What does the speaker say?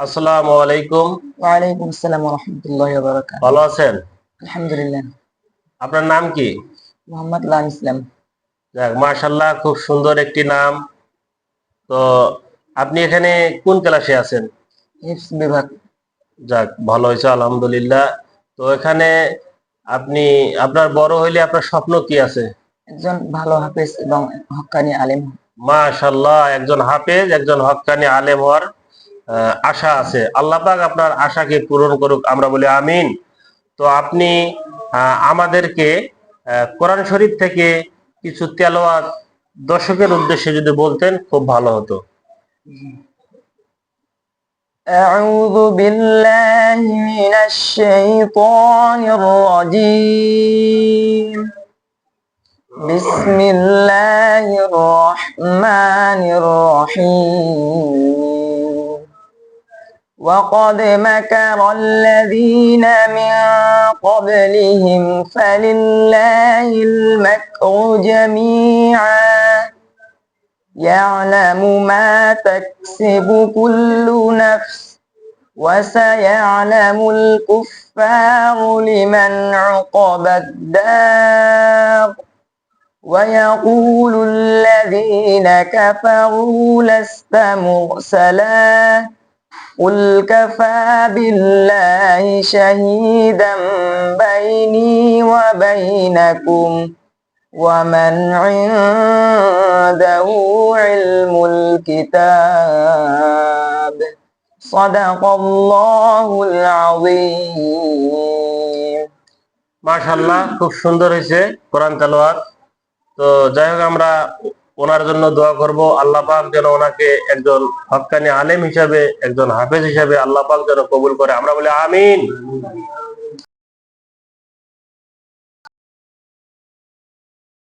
আসসালামু আলাইকুম। ওয়ালাইকুম আসসালাম ওয়া রাহমাতুল্লাহি ওয়া বারাকাতুহু। ভালো আছেন? আলহামদুলিল্লাহ। আপনার নাম কি? মোহাম্মদ লান ইসলাম। যাক, মাশাআল্লাহ, খুব সুন্দর একটি নাম। তো আপনি এখানে কোন ক্লাসে আছেন? হিফজ বিভাগ। যাক, ভালো হয়েছে, আলহামদুলিল্লাহ। তো এখানে আপনি আপনার বড় হইলে আপনার স্বপ্ন কি আছে? একজন ভালো হাফেজ এবং হক্কানি আলেম। মাশাআল্লাহ, একজন হাফেজ, একজন হক্কানি আলেম হওয়ার আশা আছে। আল্লাহ পাক আপনার আশাকে পূরণ করুক, আমরা বলি আমিন। তো আপনি আমাদেরকে কোরআন শরীফ থেকে কিছু তেলাওয়াত দর্শকের উদ্দেশ্যে যদি বলতেন খুব ভালো হতো। أعوذ بالله من الشيطان الرجيم. بسم الله الرحمن الرحيم. وقد مكر الذين من قبلهم فلله المكر جميعا يعلم ما تكسب كل نفس وسيعلم الكفار لمن عقبى الدار ويقول الذين كفروا لست مرسلا قل كفى بالله شهيدا بيني وبينكم ومن عنده علم الكتاب صدق الله العظيم. মাশাআল্লাহ, খুব সুন্দর হয়েছে কোরআন তেলাওয়াত। তো যাই হোক, আমরা ওনার জন্য দোয়া করব, আল্লাহ পাক যেন ওনাকে একজন হক্কানি আলেম হিসাবে, একজন হাফেজ হিসাবে আল্লাহ পাক যেন কবুল করে, আমরা বলি আমিন।